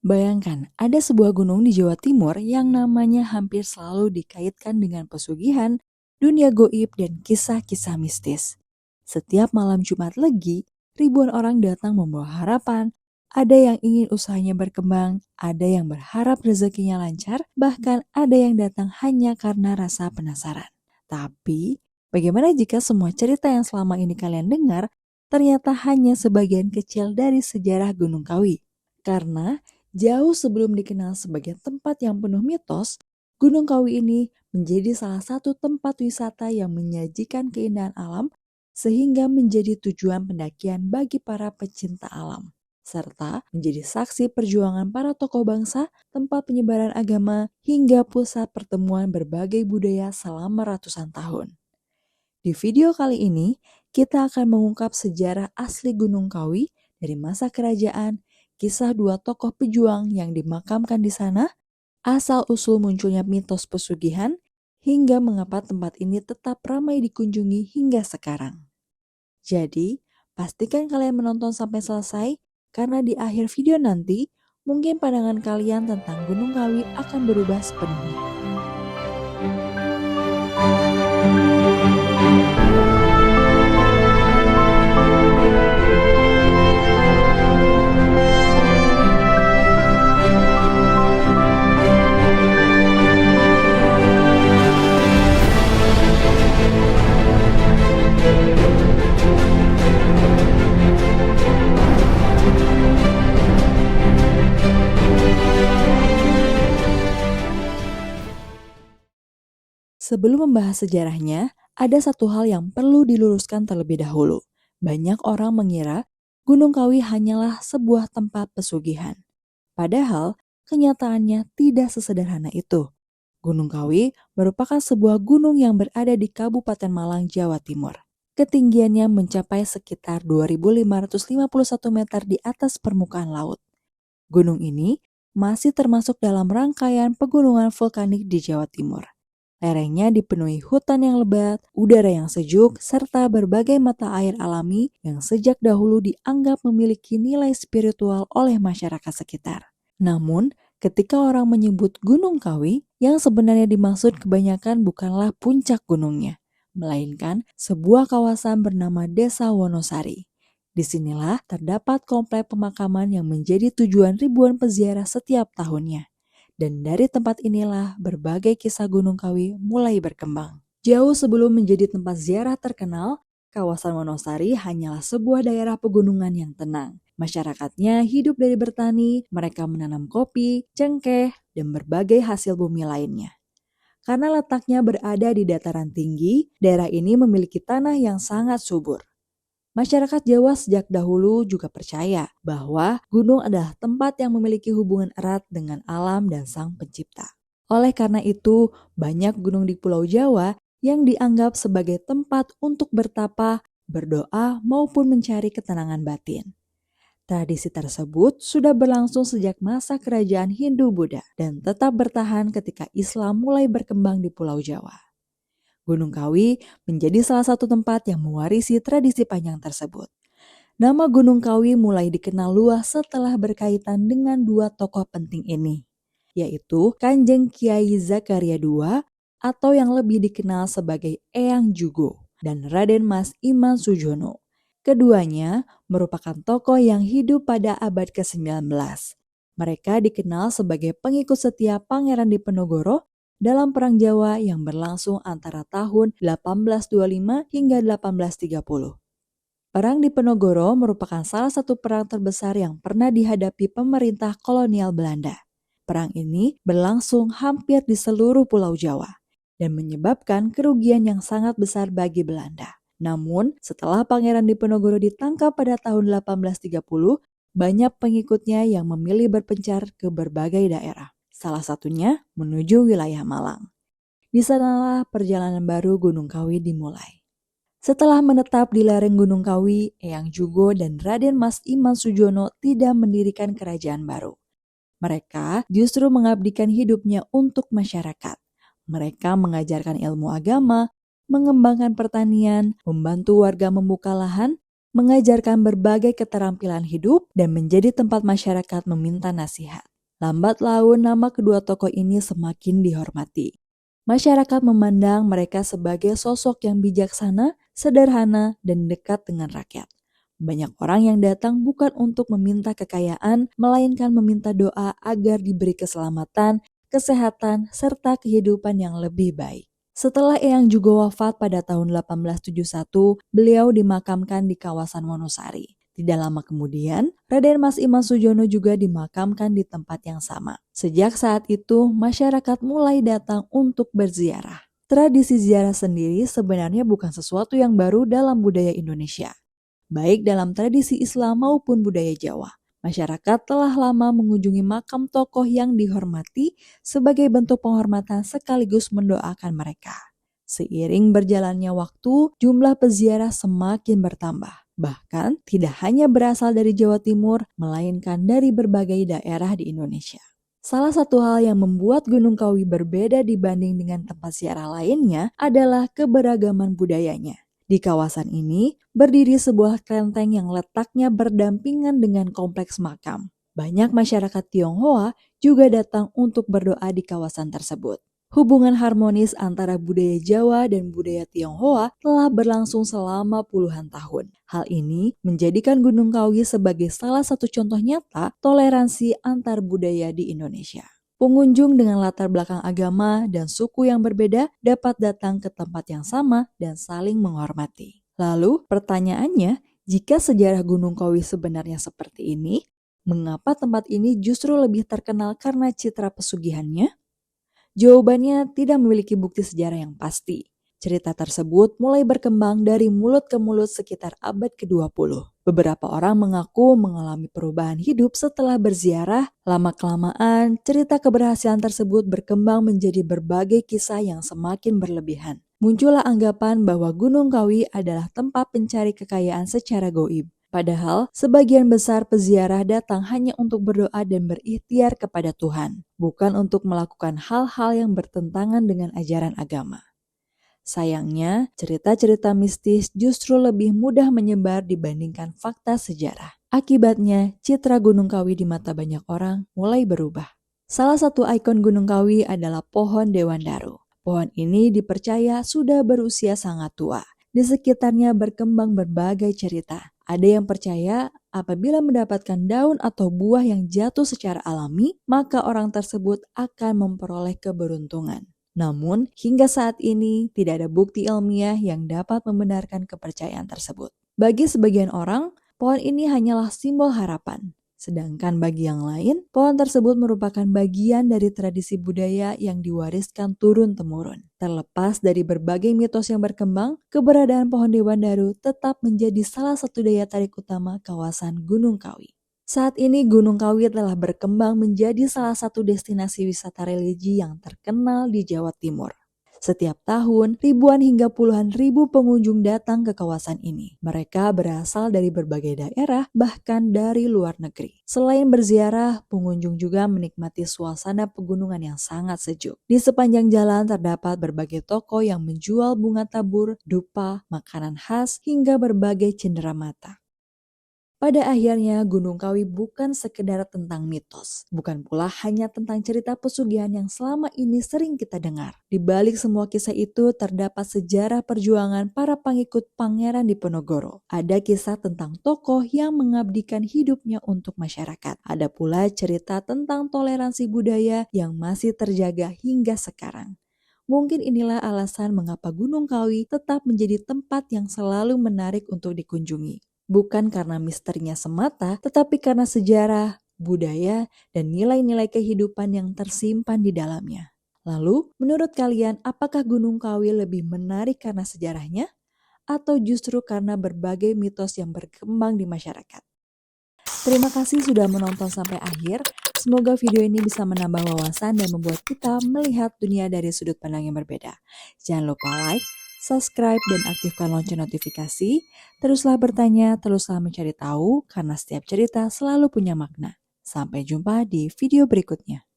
Bayangkan, ada sebuah gunung di Jawa Timur yang namanya hampir selalu dikaitkan dengan pesugihan, dunia goib, dan kisah-kisah mistis. Setiap malam Jumat Legi, ribuan orang datang membawa harapan. Ada yang ingin usahanya berkembang, ada yang berharap rezekinya lancar, bahkan ada yang datang hanya karena rasa penasaran. Tapi, bagaimana jika semua cerita yang selama ini kalian dengar ternyata hanya sebagian kecil dari sejarah Gunung Kawi? Karena jauh sebelum dikenal sebagai tempat yang penuh mitos, Gunung Kawi ini menjadi salah satu tempat wisata yang menyajikan keindahan alam sehingga menjadi tujuan pendakian bagi para pecinta alam, serta menjadi saksi perjuangan para tokoh bangsa, tempat penyebaran agama, hingga pusat pertemuan berbagai budaya selama ratusan tahun. Di video kali ini, kita akan mengungkap sejarah asli Gunung Kawi dari masa kerajaan, kisah dua tokoh pejuang yang dimakamkan di sana, asal-usul munculnya mitos pesugihan, hingga mengapa tempat ini tetap ramai dikunjungi hingga sekarang. Jadi, pastikan kalian menonton sampai selesai, karena di akhir video nanti, mungkin pandangan kalian tentang Gunung Kawi akan berubah sepenuhnya. Sebelum membahas sejarahnya, ada satu hal yang perlu diluruskan terlebih dahulu. Banyak orang mengira Gunung Kawi hanyalah sebuah tempat pesugihan. Padahal, kenyataannya tidak sesederhana itu. Gunung Kawi merupakan sebuah gunung yang berada di Kabupaten Malang, Jawa Timur. Ketinggiannya mencapai sekitar 2.551 meter di atas permukaan laut. Gunung ini masih termasuk dalam rangkaian pegunungan vulkanik di Jawa Timur. Lerengnya dipenuhi hutan yang lebat, udara yang sejuk, serta berbagai mata air alami yang sejak dahulu dianggap memiliki nilai spiritual oleh masyarakat sekitar. Namun, ketika orang menyebut Gunung Kawi, yang sebenarnya dimaksud kebanyakan bukanlah puncak gunungnya, melainkan sebuah kawasan bernama Desa Wonosari. Disinilah terdapat komplek pemakaman yang menjadi tujuan ribuan peziarah setiap tahunnya. Dan dari tempat inilah berbagai kisah Gunung Kawi mulai berkembang. Jauh sebelum menjadi tempat ziarah terkenal, kawasan Wonosari hanyalah sebuah daerah pegunungan yang tenang. Masyarakatnya hidup dari bertani, mereka menanam kopi, cengkeh, dan berbagai hasil bumi lainnya. Karena letaknya berada di dataran tinggi, daerah ini memiliki tanah yang sangat subur. Masyarakat Jawa sejak dahulu juga percaya bahwa gunung adalah tempat yang memiliki hubungan erat dengan alam dan Sang Pencipta. Oleh karena itu, banyak gunung di Pulau Jawa yang dianggap sebagai tempat untuk bertapa, berdoa, maupun mencari ketenangan batin. Tradisi tersebut sudah berlangsung sejak masa kerajaan Hindu-Buddha dan tetap bertahan ketika Islam mulai berkembang di Pulau Jawa. Gunung Kawi menjadi salah satu tempat yang mewarisi tradisi panjang tersebut. Nama Gunung Kawi mulai dikenal luas setelah berkaitan dengan dua tokoh penting ini, yaitu Kanjeng Kiai Zakaria II atau yang lebih dikenal sebagai Eyang Jugo dan Raden Mas Iman Sujono. Keduanya merupakan tokoh yang hidup pada abad ke-19. Mereka dikenal sebagai pengikut setia Pangeran Diponegoro dalam Perang Jawa yang berlangsung antara tahun 1825 hingga 1830. Perang Diponegoro merupakan salah satu perang terbesar yang pernah dihadapi pemerintah kolonial Belanda. Perang ini berlangsung hampir di seluruh Pulau Jawa dan menyebabkan kerugian yang sangat besar bagi Belanda. Namun, setelah Pangeran Diponegoro ditangkap pada tahun 1830, banyak pengikutnya yang memilih berpencar ke berbagai daerah. Salah satunya menuju wilayah Malang. Di sanalah perjalanan baru Gunung Kawi dimulai. Setelah menetap di lereng Gunung Kawi, Eyang Jugo dan Raden Mas Iman Sujono tidak mendirikan kerajaan baru. Mereka justru mengabdikan hidupnya untuk masyarakat. Mereka mengajarkan ilmu agama, mengembangkan pertanian, membantu warga membuka lahan, mengajarkan berbagai keterampilan hidup, dan menjadi tempat masyarakat meminta nasihat. Lambat laun nama kedua tokoh ini semakin dihormati. Masyarakat memandang mereka sebagai sosok yang bijaksana, sederhana, dan dekat dengan rakyat. Banyak orang yang datang bukan untuk meminta kekayaan, melainkan meminta doa agar diberi keselamatan, kesehatan, serta kehidupan yang lebih baik. Setelah Eyang Jugo wafat pada tahun 1871, beliau dimakamkan di kawasan Wonosari. Tidak lama kemudian, Raden Mas Iman Sujono juga dimakamkan di tempat yang sama. Sejak saat itu, masyarakat mulai datang untuk berziarah. Tradisi ziarah sendiri sebenarnya bukan sesuatu yang baru dalam budaya Indonesia. Baik dalam tradisi Islam maupun budaya Jawa, masyarakat telah lama mengunjungi makam tokoh yang dihormati sebagai bentuk penghormatan sekaligus mendoakan mereka. Seiring berjalannya waktu, jumlah peziarah semakin bertambah. Bahkan tidak hanya berasal dari Jawa Timur, melainkan dari berbagai daerah di Indonesia. Salah satu hal yang membuat Gunung Kawi berbeda dibanding dengan tempat ziarah lainnya adalah keberagaman budayanya. Di kawasan ini, berdiri sebuah kelenteng yang letaknya berdampingan dengan kompleks makam. Banyak masyarakat Tionghoa juga datang untuk berdoa di kawasan tersebut. Hubungan harmonis antara budaya Jawa dan budaya Tionghoa telah berlangsung selama puluhan tahun. Hal ini menjadikan Gunung Kawi sebagai salah satu contoh nyata toleransi antar budaya di Indonesia. Pengunjung dengan latar belakang agama dan suku yang berbeda dapat datang ke tempat yang sama dan saling menghormati. Lalu pertanyaannya, jika sejarah Gunung Kawi sebenarnya seperti ini, mengapa tempat ini justru lebih terkenal karena citra pesugihannya? Jawabannya tidak memiliki bukti sejarah yang pasti. Cerita tersebut mulai berkembang dari mulut ke mulut sekitar abad ke-20. Beberapa orang mengaku mengalami perubahan hidup setelah berziarah. Lama-kelamaan, cerita keberhasilan tersebut berkembang menjadi berbagai kisah yang semakin berlebihan. Muncullah anggapan bahwa Gunung Kawi adalah tempat pencari kekayaan secara gaib. Padahal, sebagian besar peziarah datang hanya untuk berdoa dan berikhtiar kepada Tuhan, bukan untuk melakukan hal-hal yang bertentangan dengan ajaran agama. Sayangnya, cerita-cerita mistis justru lebih mudah menyebar dibandingkan fakta sejarah. Akibatnya, citra Gunung Kawi di mata banyak orang mulai berubah. Salah satu ikon Gunung Kawi adalah pohon Dewandaru. Pohon ini dipercaya sudah berusia sangat tua. Di sekitarnya berkembang berbagai cerita. Ada yang percaya apabila mendapatkan daun atau buah yang jatuh secara alami, maka orang tersebut akan memperoleh keberuntungan. Namun, hingga saat ini tidak ada bukti ilmiah yang dapat membenarkan kepercayaan tersebut. Bagi sebagian orang, pohon ini hanyalah simbol harapan. Sedangkan bagi yang lain, pohon tersebut merupakan bagian dari tradisi budaya yang diwariskan turun-temurun. Terlepas dari berbagai mitos yang berkembang, keberadaan pohon Dewandaru tetap menjadi salah satu daya tarik utama kawasan Gunung Kawi. Saat ini Gunung Kawi telah berkembang menjadi salah satu destinasi wisata religi yang terkenal di Jawa Timur. Setiap tahun, ribuan hingga puluhan ribu pengunjung datang ke kawasan ini. Mereka berasal dari berbagai daerah, bahkan dari luar negeri. Selain berziarah, pengunjung juga menikmati suasana pegunungan yang sangat sejuk. Di sepanjang jalan terdapat berbagai toko yang menjual bunga tabur, dupa, makanan khas, hingga berbagai cenderamata. Pada akhirnya, Gunung Kawi bukan sekedar tentang mitos, bukan pula hanya tentang cerita pesugihan yang selama ini sering kita dengar. Di balik semua kisah itu terdapat sejarah perjuangan para pengikut Pangeran Diponegoro. Ada kisah tentang tokoh yang mengabdikan hidupnya untuk masyarakat. Ada pula cerita tentang toleransi budaya yang masih terjaga hingga sekarang. Mungkin inilah alasan mengapa Gunung Kawi tetap menjadi tempat yang selalu menarik untuk dikunjungi. Bukan karena misterinya semata, tetapi karena sejarah, budaya, dan nilai-nilai kehidupan yang tersimpan di dalamnya. Lalu, menurut kalian, apakah Gunung Kawi lebih menarik karena sejarahnya? Atau justru karena berbagai mitos yang berkembang di masyarakat? Terima kasih sudah menonton sampai akhir. Semoga video ini bisa menambah wawasan dan membuat kita melihat dunia dari sudut pandang yang berbeda. Jangan lupa like, subscribe, dan aktifkan lonceng notifikasi. Teruslah bertanya, teruslah mencari tahu, karena setiap cerita selalu punya makna. Sampai jumpa di video berikutnya.